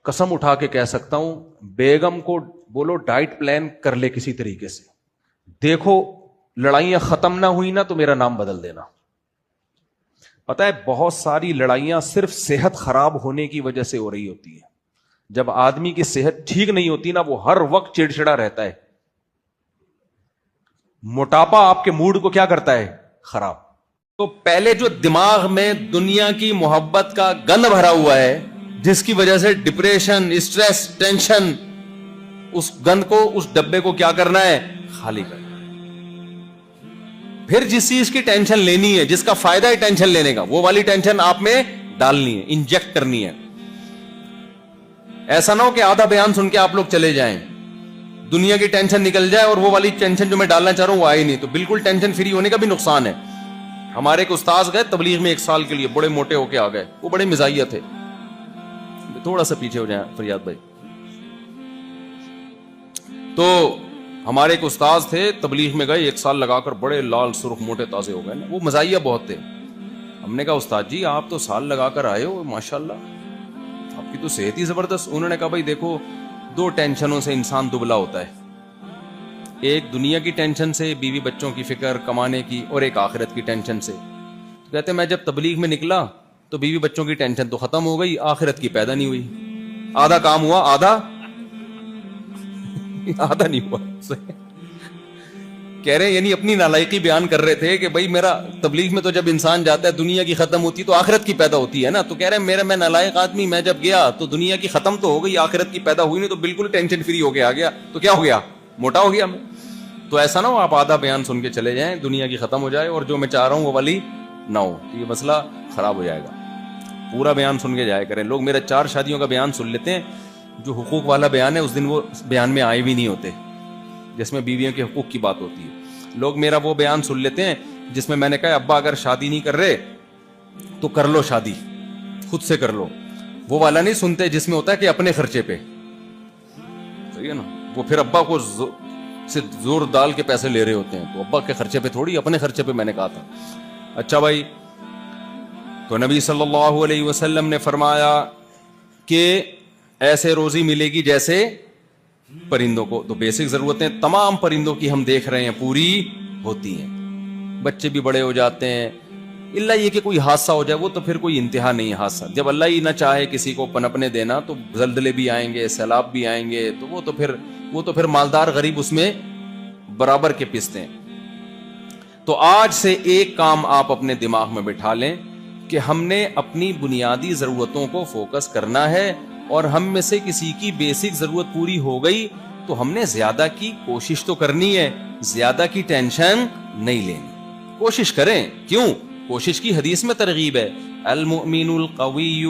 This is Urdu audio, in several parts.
قسم اٹھا کے کہہ سکتا ہوں، بیگم کو بولو ڈائٹ پلان کر لے کسی طریقے سے، دیکھو لڑائیاں ختم نہ ہوئی نا تو میرا نام بدل دینا۔ پتہ ہے بہت ساری لڑائیاں صرف صحت خراب ہونے کی وجہ سے ہو رہی ہوتی ہے۔ جب آدمی کی صحت ٹھیک نہیں ہوتی نا، وہ ہر وقت چڑچڑا رہتا ہے۔ موٹاپا آپ کے موڈ کو کیا کرتا ہے؟ خراب۔ تو پہلے جو دماغ میں دنیا کی محبت کا گند بھرا ہوا ہے، جس کی وجہ سے ڈپریشن، اسٹریس، ٹینشن، اس گند کو، اس ڈبے کو کیا کرنا ہے؟ خالی کرنا۔ پھر جس چیز کی ٹینشن لینی ہے، جس کا فائدہ ہے ٹینشن لینے کا، وہ والی ٹینشن آپ میں ڈالنی ہے، انجیکٹ کرنی ہے۔ ایسا نہ ہو کہ آدھا بیان سن کے آپ لوگ چلے جائیں، دنیا کی ٹینشن نکل جائے اور وہ والی ٹینشن جو میں ڈالنا چاہ رہا ہوں وہ آئی نہیں، تو بالکل ٹینشن فری ہونے کا بھی نقصان ہے۔ ہمارے ایک استاذ گئے تبلیغ میں 1 سال کے لیے، بڑے موٹے ہو کے آ گئے، وہ بڑے مزاحیہ تھے۔ تھوڑا سا پیچھے ہو جائیں فریاد بھائی۔ تو ہمارے ایک استاذ تھے، تبلیغ میں گئے، 1 سال لگا کر بڑے لال سرخ موٹے تازے ہو گئے نا، وہ مزاحیہ بہت تھے۔ ہم نے کہا استاد جی آپ تو سال لگا کر آئے ہو، ماشاءاللہ آپ کی تو صحت ہی زبردست۔ انہوں نے کہا بھائی دیکھو، 2 ٹینشنوں سے انسان دبلا ہوتا ہے، ایک دنیا کی ٹینشن سے، بیوی بچوں کی فکر، کمانے کی، اور ایک آخرت کی ٹینشن سے۔ تو کہتے میں جب تبلیغ میں نکلا تو بیوی بچوں کی ٹینشن تو ختم ہو گئی، آخرت کی پیدا نہیں ہوئی۔ آدھا کام ہوا، آدھا نہیں ہوا۔ کہہ رہے ہیں یعنی اپنی نالائقی بیان کر رہے تھے کہ بھائی میرا تبلیغ میں تو جب انسان جاتا ہے دنیا کی ختم ہوتی تو آخرت کی پیدا ہوتی ہے نا، تو کہہ رہے ہیں میں نالائق آدمی، میں جب گیا تو دنیا کی ختم تو ہو گئی، آخرت کی پیدا ہوئی نہیں، تو بالکل ٹینشن فری ہو کے آ گیا، تو کیا ہو گیا؟ موٹا ہو گیا میں۔ تو ایسا نہ ہو آپ آدھا بیان سن کے چلے جائیں، دنیا کی ختم ہو جائے اور جو میں چاہ رہا ہوں وہ والی نہ ہو، تو یہ مسئلہ خراب ہو جائے گا۔ پورا بیان سن کے جایا کریں۔ لوگ میرا 4 شادیوں کا بیان سن لیتے ہیں، جو حقوق والا بیان ہے اس دن وہ بیان میں آئے بھی نہیں ہوتے، جس میں بیویوں کے حقوق کی بات ہوتی ہے۔ لوگ میرا وہ بیان سن لیتے ہیں جس میں میں نے کہا ابا اگر شادی نہیں کر رہے تو کر لو شادی، خود سے کر لو۔ وہ والا نہیں سنتے جس میں ہوتا ہے کہ اپنے خرچے پہ، صحیح ہے نا، وہ پھر ابا کو سے زور ڈال کے پیسے لے رہے ہوتے ہیں، تو ابا کے خرچے پہ تھوڑی، اپنے خرچے پہ میں نے کہا تھا۔ اچھا بھائی، تو نبی صلی اللہ علیہ وسلم نے فرمایا کہ ایسے روزی ملے گی جیسے پرندوں کو، تو بیسک ضرورتیں تمام پرندوں کی ہم دیکھ رہے ہیں پوری ہوتی ہیں، بچے بھی بڑے ہو جاتے ہیں، اللہ یہ کہ کوئی حادثہ ہو جائے وہ تو پھر کوئی انتہا نہیں ہے حادثہ، جب اللہ ہی نہ چاہے کسی کو پنپنے دینا تو زلزلے بھی آئیں گے، سیلاب بھی آئیں گے، تو وہ تو پھر مالدار غریب اس میں برابر کے پستے ہیں۔ تو آج سے ایک کام آپ اپنے دماغ میں بٹھا لیں کہ ہم نے اپنی بنیادی ضرورتوں کو فوکس کرنا ہے، اور ہم میں سے کسی کی بیسک ضرورت پوری ہو گئی تو ہم نے زیادہ کی کوشش تو کرنی ہے، زیادہ کی ٹینشن نہیں لینی۔ کوشش کریں، کیوں؟ کوشش کی حدیث میں ترغیب ہے، المؤمن القوی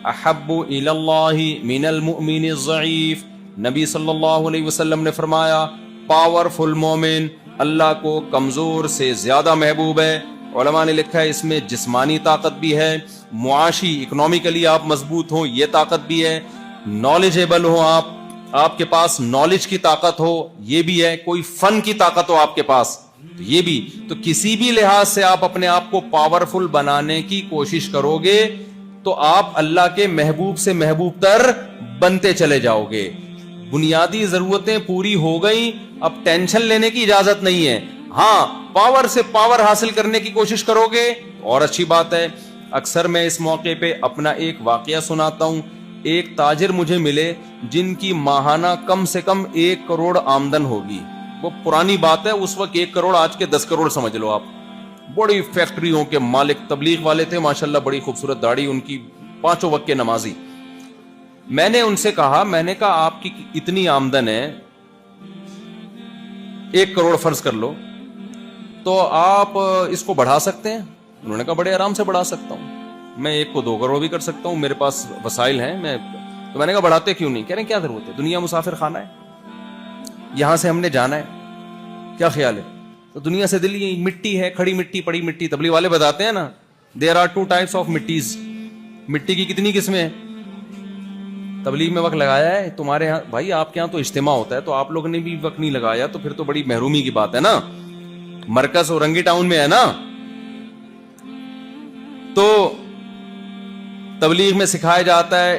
احب الی اللہ من المؤمن الضعیف۔ نبی صلی اللہ علیہ وسلم نے فرمایا پاورفل مومن اللہ کو کمزور سے زیادہ محبوب ہے۔ علماء نے لکھا ہے اس میں جسمانی طاقت بھی ہے، معاشی اکنومیکلی آپ مضبوط ہوں یہ طاقت بھی ہے، نالجیبل ہو آپ کے پاس نالج کی طاقت ہو یہ بھی ہے، کوئی فن کی طاقت ہو آپ کے پاس تو یہ بھی۔ تو کسی بھی لحاظ سے آپ اپنے آپ کو پاورفل بنانے کی کوشش کرو گے تو آپ اللہ کے محبوب سے محبوب تر بنتے چلے جاؤ گے۔ بنیادی ضرورتیں پوری ہو گئیں، اب ٹینشن لینے کی اجازت نہیں ہے۔ ہاں پاور سے پاور حاصل کرنے کی کوشش کرو گے اور اچھی بات ہے۔ اکثر میں اس موقع پہ اپنا ایک واقعہ سناتا ہوں۔ ایک تاجر مجھے ملے جن کی ماہانہ کم سے کم 1 کروڑ آمدن ہوگی، وہ پرانی بات ہے، اس وقت 1 کروڑ آج کے 10 کروڑ سمجھ لو آپ۔ بڑی فیکٹریوں کے مالک، تبلیغ والے تھے ماشاءاللہ، بڑی خوبصورت داڑھی ان کی، 5 وقت کے نمازی۔ میں نے ان سے کہا آپ کی اتنی آمدن ہے، 1 کروڑ فرض کر لو، تو آپ اس کو بڑھا سکتے ہیں؟ انہوں نے کہا بڑے آرام سے بڑھا سکتا ہوں، میں 1 کو 2 کروڑ بھی کر سکتا ہوں، میرے پاس وسائل ہیں۔ تو میں نے کہا بڑھاتے کیوں نہیں؟ کہہ رہے ہیں کیا ضرورت ہے، دنیا مسافر خانہ ہے، یہاں سے ہم نے جانا ہے، کیا خیال ہے؟ تو دنیا سے دل یہ مٹی ہے، کھڑی مٹی، پڑی مٹی، تبلیغ والے بتاتے ہیں نا دیر آر 2 types of مٹیز، مٹی کی کتنی قسمیں ہیں؟ تبلیغ میں وقت لگایا ہے تمہارے ہاں بھائی، آپ کے ہاں تو اجتماع ہوتا ہے تو آپ لوگوں نے بھی وقت نہیں لگایا، تو پھر تو بڑی محرومی کی بات ہے نا، مرکز اورنگی ٹاؤن میں ہے نا۔ تو تبلیغ میں سکھایا جاتا ہے